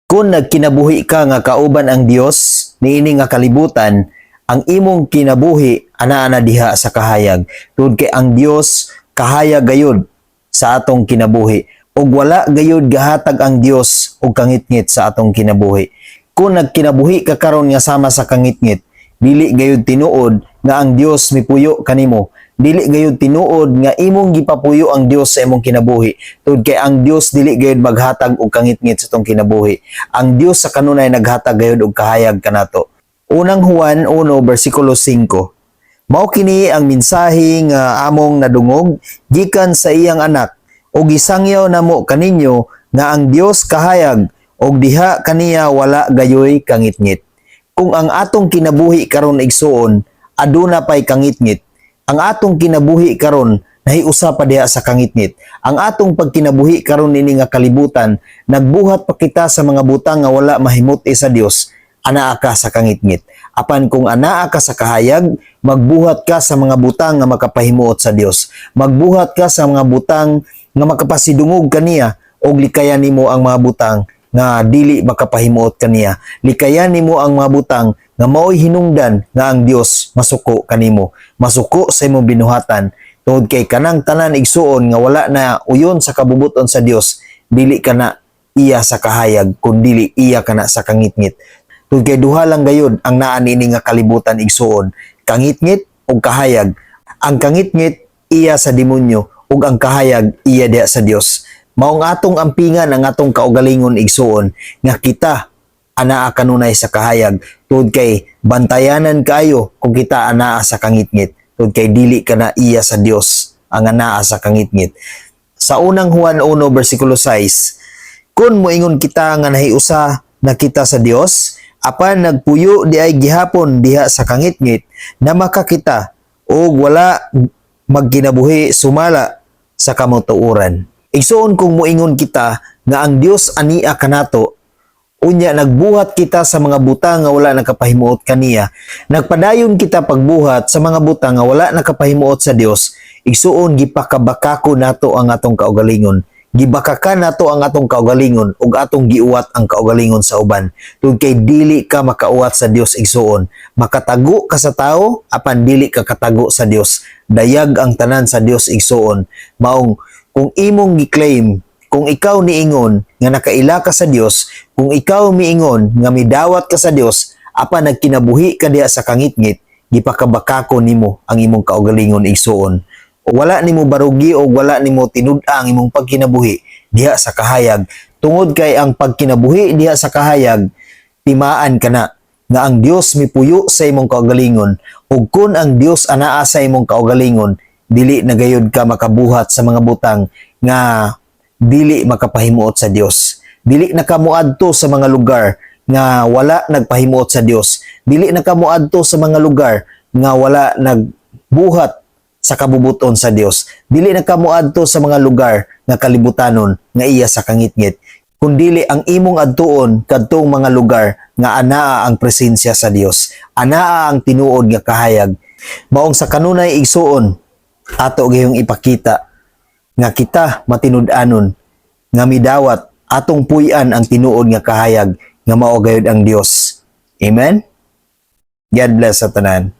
Kung nagkinabuhi ka nga kauban ang Dios niini nga kalibutan, ang imong kinabuhi ana diha sa kahayag. Tungod kay ang Dios kahayag gayud sa atong kinabuhi ug wala gayud gahatag ang Dios og kangitngit sa atong kinabuhi. Kung nagkinabuhi ka karon nga sama sa kangitngit, dili gayud tinuod nga ang Dios mipuyo kanimo. Dili gayud tinuod nga imong gipapuyo ang Dios sa imong kinabuhi. Tungod kay ang Dios dili gayud maghatag og kangitngit sa atong kinabuhi. Ang Dios sa kanunay naghatag gayud og kahayag kanato. Unang Juan 1 bersikulo 5. Mao kini ang mensahe nga among nadungog gikan sa iyang anak ug gisangyaw namo kaninyo nga ang Dios kahayag ug diha kaniya wala gayoy kangitngit. Kung ang atong kinabuhi karon igsuon aduna pay kangitngit, ang atong kinabuhi karon nahiusa pa diha sa kangitngit. Ang atong pagkinabuhi karon nini nga kalibutan, nagbuhat pa kita sa mga butang nga wala mahimuti sa Dios, anaa ka sa kangitngit. Apan kung anaa ka sa kahayag, magbuhat ka sa mga butang nga makapahimuot sa Dios. Magbuhat ka sa mga butang nga makapasidungog kaniya og likayan nimo ang mga butang nga dili makapahimuot kaniya. Likayan nimo ang mga butang nga mao'y hinungdan nga ang Dios masuko kanimo. Masuko sa imong binuhatan. Tungod kay kanang tanan igsuon nga wala na uyon sa kabubuton sa Dios, dili kana iya sa kahayag, kundi iya kana sa kangitngit. Tungod kay duha lang gayud ang naa niini nga kalibutan igsuon, kangitngit ug kahayag. Ang kangitngit iya sa demonyo ug ang kahayag iya diha sa Dios. Maong atong ampingan ang atong kaugalingon igsuon nga kita anaa kanunay sa kahayag. Tungod kay bantayanan kayo kung kita anaa sa kangitngit. Tungod kay dili kana iya sa Dios ang anaa sa kangitngit. Sa unang Juan 1 bersikulo 6, kun moingon kita nga nahiusa na kita sa Dios, apan nagpuyo di ay gihapon diha sa kangitngit na makakita o wala magkinabuhi sumala sa kamutuoran. Igsuon kung moingon kita nga ang Dios ania kanato, unya nagbuhat kita sa mga butang nga wala nakapahimuot kaniya, nagpadayon kita pagbuhat sa mga butang nga wala nakapahimuot sa Dios, igsuon gipakabakako nato ang atong kaugalingon. Gibakakan nato ang atong kaugalingon ug atong giuwat ang kaugalingon sa uban. Tungod kay dili ka makauwat sa Dios igsuon. Makatago ka sa tao apan dili ka katago sa Dios. Dayag ang tanan sa Dios igsuon. Maong kung imong gi-claim, kung ikaw niingon nga nakaila ka sa Dios, kung ikaw miingon nga midawat ka sa Dios, apan nagkinabuhi ka diha sa kangitngit, gipakabakako nimo ang imong kaugalingon igsuon. O wala nimo barugi o wala nimo tinud-a ang imong pagkinabuhi diha sa kahayag. Tungod kay ang pagkinabuhi diha sa kahayag, timaan kana nga ang Dios mipuyo sa imong kaugalingon. Ug kun ang Dios anaa sa imong kaugalingon, dili na gayud ka makabuhat sa mga butang nga dili makapahimuot sa Dios. Dili na ka moadto sa mga lugar nga wala nagpahimuot sa Dios. Dili na ka moadto sa mga lugar nga wala nagbuhat sa kabubuton sa Dios. Dili na ka moadto sa mga lugar nga kalibutanon nga iya sa kangitngit. Kundili ang imong adtuon kadtong mga lugar nga anaa ang presensya sa Dios. Anaa ang tinuod nga kahayag. Maong sa kanunay igsuon ato gayong ipakita nga kita matinud-anon nga midawat atong puy-an ang tinuod nga kahayag nga mao gayud ang Dios. Amen. God bless sa tanan.